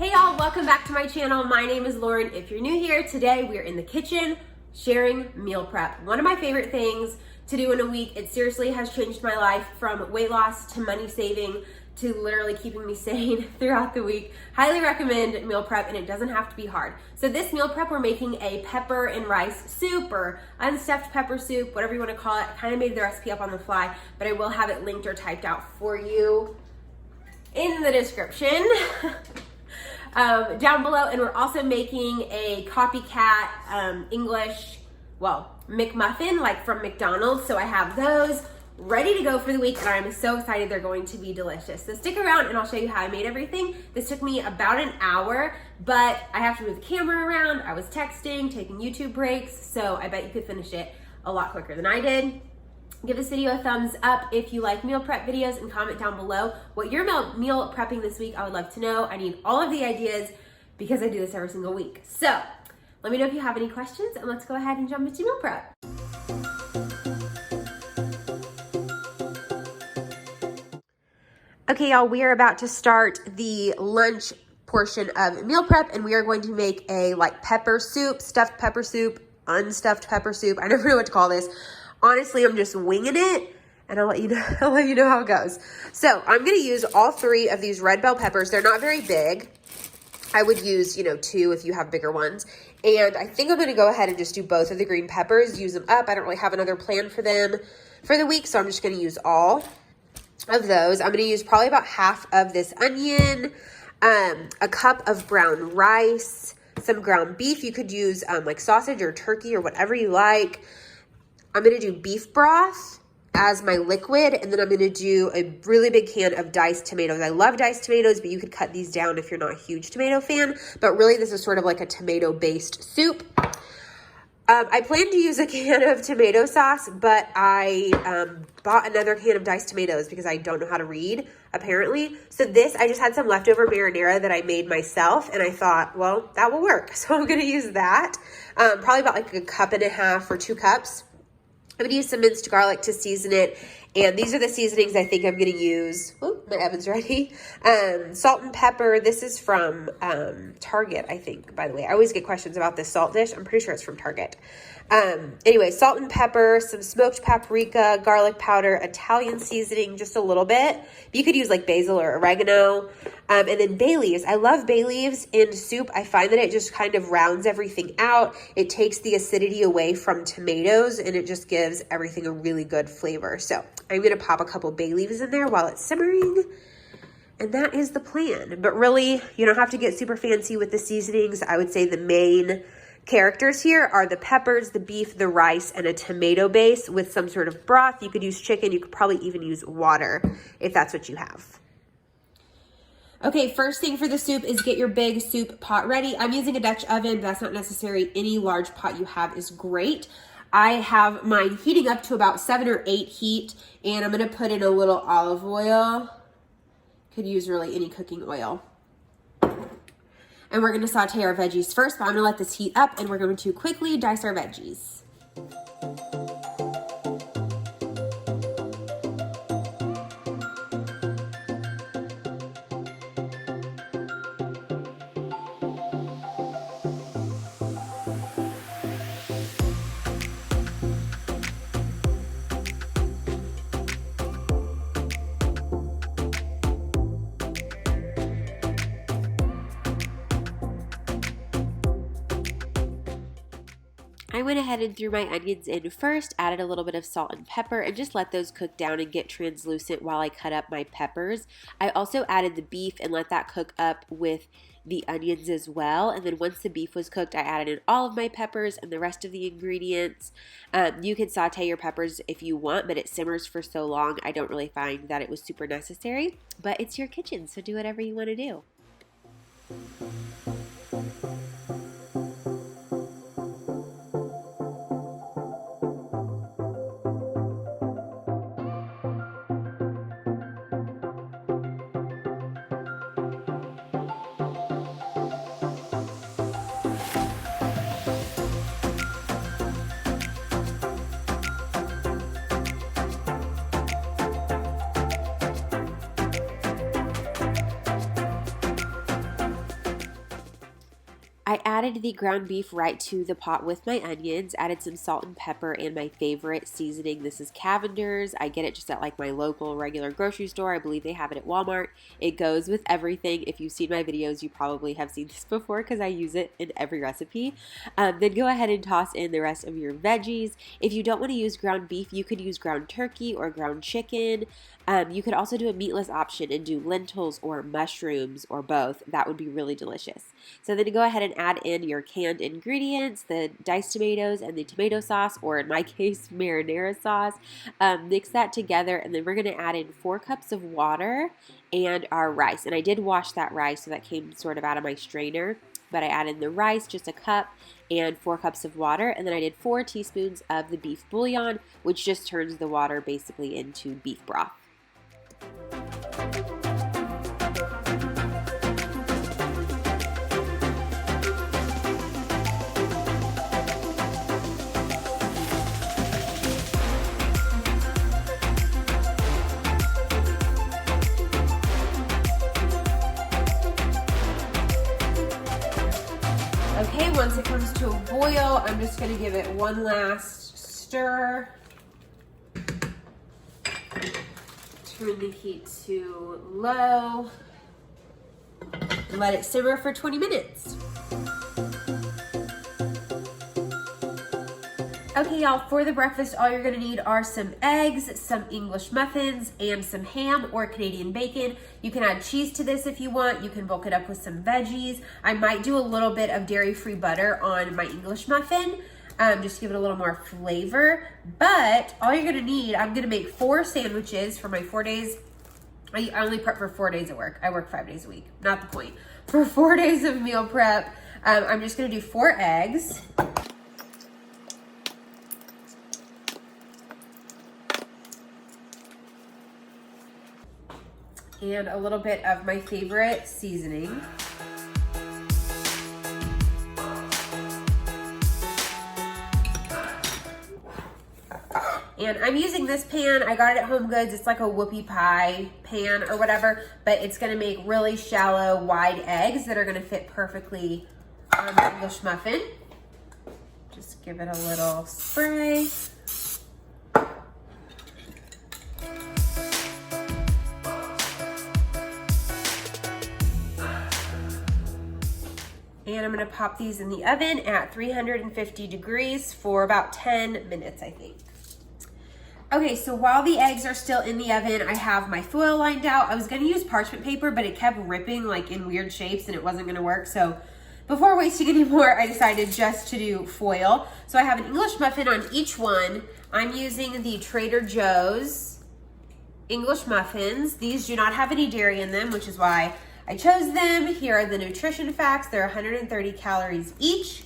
Hey y'all, welcome back to my channel. My name is Lauren. If you're new here, today we are in the kitchen sharing meal prep. One of my favorite things to do in a week. It seriously has changed my life from weight loss to money saving to literally keeping me sane throughout the week. Highly recommend meal prep, and it doesn't have to be hard. So this meal prep, we're making a pepper and rice soup or unstuffed pepper soup, whatever you want to call it. I kind of made the recipe up on the fly, but I will have it linked or typed out for you in the description. Down below, and we're also making a copycat English, McMuffin, like from McDonald's. So I have those ready to go for the week, and I'm so excited. They're going to be delicious. So stick around and I'll show you how I made everything. This took me about an hour, but I have to move the camera around. I was texting, taking YouTube breaks, so I bet you could finish it a lot quicker than I did. Give this video a thumbs up if you like meal prep videos, and comment down below what you're meal prepping this week. I would love to know. I need all of the ideas because I do this every single week. So let me know if you have any questions, and let's go ahead and jump into meal prep. Okay, y'all, we are about to start the lunch portion of meal prep, and we are going to make a pepper soup, stuffed pepper soup, unstuffed pepper soup. I never know what to call this. Honestly, I'm just winging it, and I'll let you know how it goes. So I'm gonna use all 3 of these red bell peppers. They're not very big. I would use, 2 if you have bigger ones. And I think I'm gonna go ahead and just do both of the green peppers, use them up. I don't really have another plan for them for the week, so I'm just gonna use all of those. I'm gonna use probably about half of this onion, a cup of brown rice, some ground beef. You could use sausage or turkey or whatever you like. I'm going to do beef broth as my liquid, and then I'm going to do a really big can of diced tomatoes. I love diced tomatoes, but you could cut these down if you're not a huge tomato fan. But really, this is sort of like a tomato-based soup. I plan to use a can of tomato sauce, but I bought another can of diced tomatoes because I don't know how to read, apparently. So this, I just had some leftover marinara that I made myself, and I thought, well, that will work. So I'm going to use that. Probably about a cup and a half or 2 cups. I'm going to use some minced garlic to season it, and these are the seasonings I think I'm going to use. Oh, my oven's ready. Salt and pepper. This is from Target, I think, by the way. I always get questions about this salt dish. I'm pretty sure it's from Target. Anyway, salt and pepper, some smoked paprika, garlic powder, Italian seasoning, just a little bit. You could use basil or oregano. And then bay leaves. I love bay leaves in soup. I find that it just kind of rounds everything out. It takes the acidity away from tomatoes, and it just gives everything a really good flavor. So I'm going to pop a couple bay leaves in there while it's simmering. And that is the plan. But really, you don't have to get super fancy with the seasonings. I would say the main characters here are the peppers, the beef, the rice, and a tomato base with some sort of broth. You could use chicken. You could probably even use water if that's what you have. Okay, first thing for the soup is get your big soup pot ready. I'm using a Dutch oven, but that's not necessary. Any large pot you have is great. I have mine heating up to about 7 or 8 heat, and I'm gonna put in a little olive oil. Could use really any cooking oil. And we're gonna saute our veggies first, but I'm gonna let this heat up, and we're going to quickly dice our veggies. I went ahead and threw my onions in first, added a little bit of salt and pepper, and just let those cook down and get translucent while I cut up my peppers. I also added the beef and let that cook up with the onions as well. And then once the beef was cooked, I added in all of my peppers and the rest of the ingredients. You can saute your peppers if you want, but it simmers for so long, I don't really find that it was super necessary. But it's your kitchen, so do whatever you want to do. added the ground beef right to the pot with my onions, added some salt and pepper and my favorite seasoning. This is Cavender's. I get it just at like my local regular grocery store. I believe they have it at Walmart. It goes with everything. If you've seen my videos, you probably have seen this before because I use it in every recipe. Then go ahead and toss in the rest of your veggies. If you don't want to use ground beef, you could use ground turkey or ground chicken. You could also do a meatless option and do lentils or mushrooms or both. That would be really delicious. So then go ahead and add in your canned ingredients, the diced tomatoes and the tomato sauce, or in my case, marinara sauce. Mix that together, and then we're going to add in 4 cups of water and our rice. And I did wash that rice, so that came sort of out of my strainer. But I added the rice, just a cup, and 4 cups of water. And then I did 4 teaspoons of the beef bouillon, which just turns the water basically into beef broth. Okay, once it comes to a boil, I'm just going to give it one last stir. Turn the heat to low and let it simmer for 20 minutes. Okay, y'all, for the breakfast, all you're gonna need are some eggs, some English muffins, and some ham or Canadian bacon. You can add cheese to this if you want. You can bulk it up with some veggies. I might do a little bit of dairy-free butter on my English muffin, just to give it a little more flavor. But all you're gonna need, I'm gonna make 4 sandwiches for my 4 days. I only prep for 4 days at work. I work 5 days a week, not the point. For 4 days of meal prep, I'm just gonna do 4 eggs. And a little bit of my favorite seasoning. And I'm using this pan. I got it at Home Goods. It's like a whoopie pie pan or whatever, but it's gonna make really shallow, wide eggs that are gonna fit perfectly on the English muffin. Just give it a little spray. And I'm gonna pop these in the oven at 350 degrees for about 10 minutes, I think. Okay, so while the eggs are still in the oven, I have my foil lined out. I was gonna use parchment paper, but it kept ripping like in weird shapes and it wasn't gonna work. So before wasting any more, I decided just to do foil. So I have an English muffin on each one. I'm using the Trader Joe's English muffins. These do not have any dairy in them, which is why I chose them. Here are the nutrition facts. They're 130 calories each.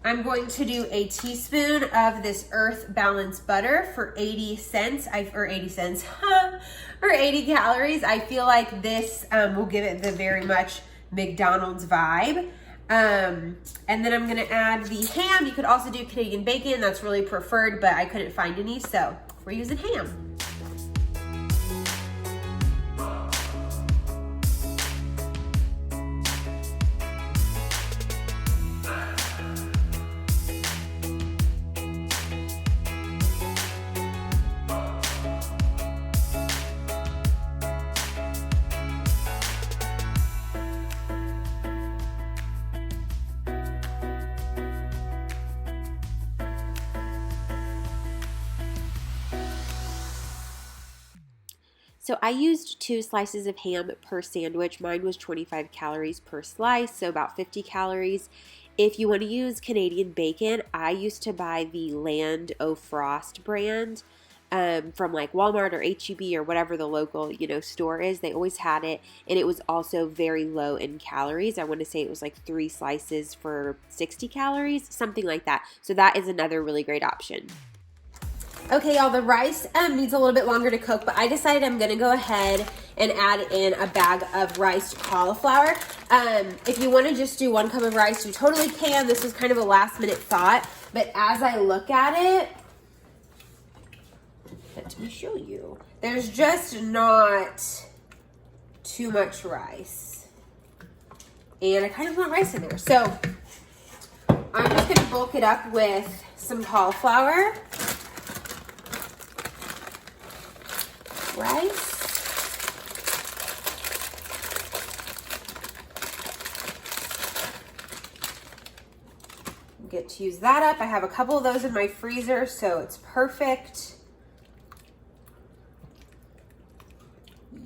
I'm going to do a teaspoon of this Earth Balance butter for 80 cents, or 80 cents, or 80 calories. I feel like this will give it the very much McDonald's vibe. And then I'm gonna add the ham. You could also do Canadian bacon. That's really preferred, but I couldn't find any, so we're using ham. So I used 2 slices of ham per sandwich. Mine was 25 calories per slice, so about 50 calories. If you want to use Canadian bacon, I used to buy the Land O'Frost brand from like Walmart or H-E-B or whatever the local, store is. They always had it, and it was also very low in calories. I want to say it was like 3 slices for 60 calories, something like that. So that is another really great option. Okay, y'all, the rice needs a little bit longer to cook, but I decided I'm gonna go ahead and add in a bag of riced cauliflower. If you wanna just do 1 cup of rice, you totally can. This was kind of a last minute thought, but as I look at it, let me show you. There's just not too much rice. And I kind of want rice in there. So I'm just gonna bulk it up with some cauliflower, rice, get to use that up. I have a couple of those in my freezer, so it's perfect.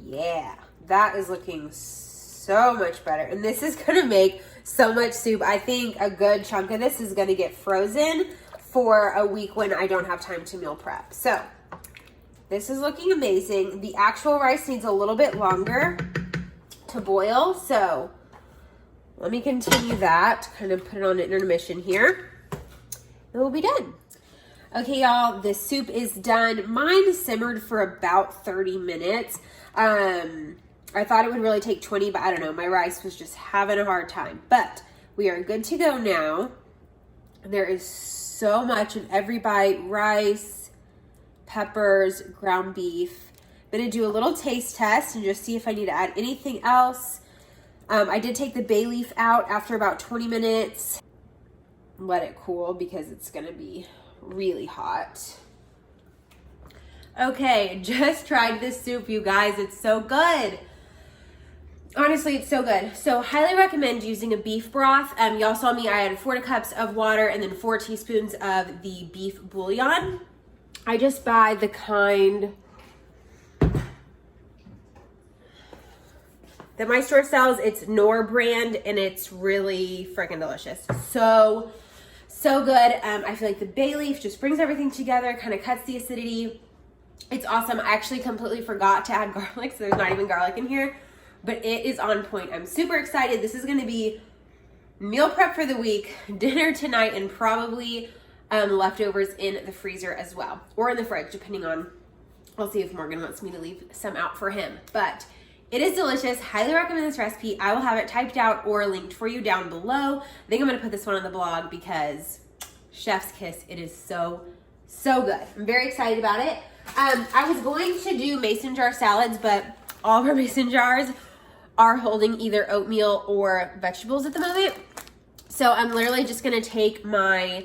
Yeah, that is looking so much better. And this is gonna make so much soup. I think a good chunk of this is gonna get frozen for a week when I don't have time to meal prep. So this is looking amazing. The actual rice needs a little bit longer to boil, so let me continue that, kind of put it on intermission here, and we'll be done. Okay, y'all, the soup is done. Mine simmered for about 30 minutes. I thought it would really take 20, but I don't know. My rice was just having a hard time. But we are good to go now. There is so much in every bite. Rice, peppers, ground beef. I'm going to do a little taste test and just see if I need to add anything else. I did take the bay leaf out after about 20 minutes. Let it cool because it's going to be really hot. Okay, just tried this soup, you guys. It's so good. Honestly, it's so good. So highly recommend using a beef broth. Y'all saw me, I added 4 cups of water and then 4 teaspoons of the beef bouillon. I just buy the kind that my store sells. It's Knorr brand and it's really freaking delicious. So good. I feel like the bay leaf just brings everything together, kind of cuts the acidity. It's awesome. I actually completely forgot to add garlic, so there's not even garlic in here, but it is on point. I'm super excited. This is gonna be meal prep for the week, dinner tonight, and probably leftovers in the freezer as well, or in the fridge, depending on, I'll see if Morgan wants me to leave some out for him. But it is delicious. Highly recommend this recipe. I will have it typed out or linked for you down below. I think I'm gonna put this one on the blog because chef's kiss, it is so good. I'm very excited about it. I was going to do mason jar salads, but all of our mason jars are holding either oatmeal or vegetables at the moment. So I'm literally just gonna take my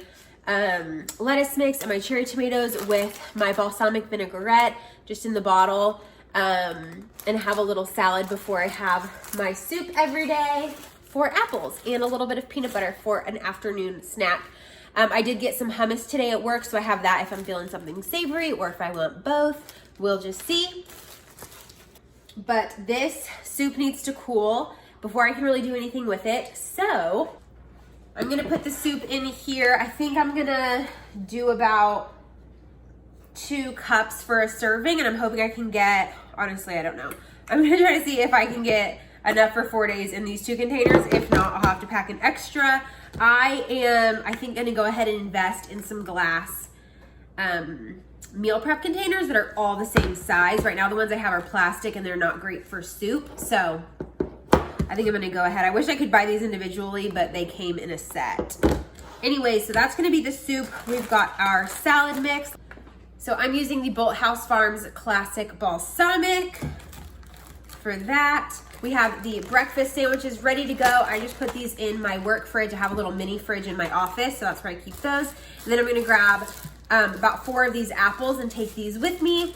lettuce mix and my cherry tomatoes with my balsamic vinaigrette just in the bottle, and have a little salad before I have my soup every day, for apples and a little bit of peanut butter for an afternoon snack. I did get some hummus today at work, so I have that if I'm feeling something savory or if I want both. We'll just see. But this soup needs to cool before I can really do anything with it. So I'm gonna put the soup in here. I think I'm gonna do about 2 cups for a serving, and I'm hoping I can get, honestly, I don't know. I'm gonna try to see if I can get enough for 4 days in these 2 containers. If not, I'll have to pack an extra. I think gonna go ahead and invest in some glass meal prep containers that are all the same size. Right now the ones I have are plastic and they're not great for soup, so I think I'm gonna go ahead. I wish I could buy these individually, but they came in a set. Anyway, so that's gonna be the soup. We've got our salad mix. So I'm using the Bolthouse Farms Classic Balsamic for that. We have the breakfast sandwiches ready to go. I just put these in my work fridge. I have a little mini fridge in my office, so that's where I keep those. And then I'm gonna grab about 4 of these apples and take these with me.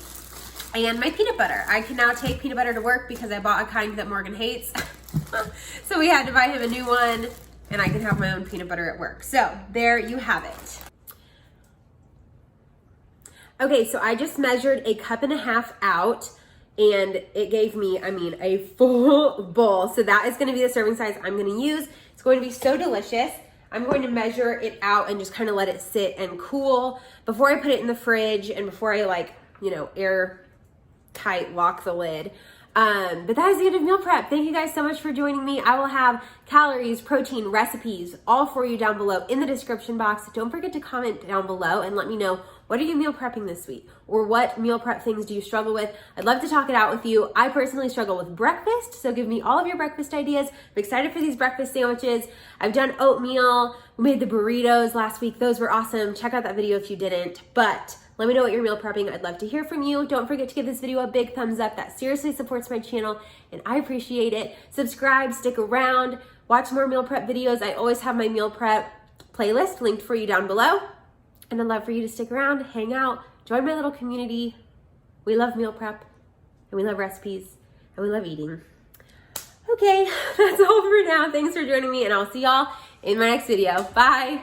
And my peanut butter. I can now take peanut butter to work because I bought a kind that Morgan hates. So we had to buy him a new one, and I can have my own peanut butter at work. So there you have it. Okay, so I just measured 1.5 cups out, and it gave me, I mean, a full bowl. So that is gonna be the serving size I'm gonna use. It's going to be so delicious. I'm going to measure it out and just kind of let it sit and cool before I put it in the fridge and before I, like, you know, air tight lock the lid. But that is the end of meal prep. Thank you guys so much for joining me. I will have calories, protein, recipes, all for you down below in the description box. Don't forget to comment down below and let me know, what are you meal prepping this week? Or what meal prep things do you struggle with? I'd love to talk it out with you. I personally struggle with breakfast, so give me all of your breakfast ideas. I'm excited for these breakfast sandwiches. I've done oatmeal. We made the burritos last week. Those were awesome. Check out that video if you didn't. But let me know what you're meal prepping. I'd love to hear from you. Don't forget to give this video a big thumbs up. That seriously supports my channel, and I appreciate it. Subscribe, stick around, watch more meal prep videos. I always have my meal prep playlist linked for you down below. And I'd love for you to stick around, hang out, join my little community. We love meal prep, and we love recipes, and we love eating. Okay, that's all for now. Thanks for joining me, and I'll see y'all in my next video. Bye.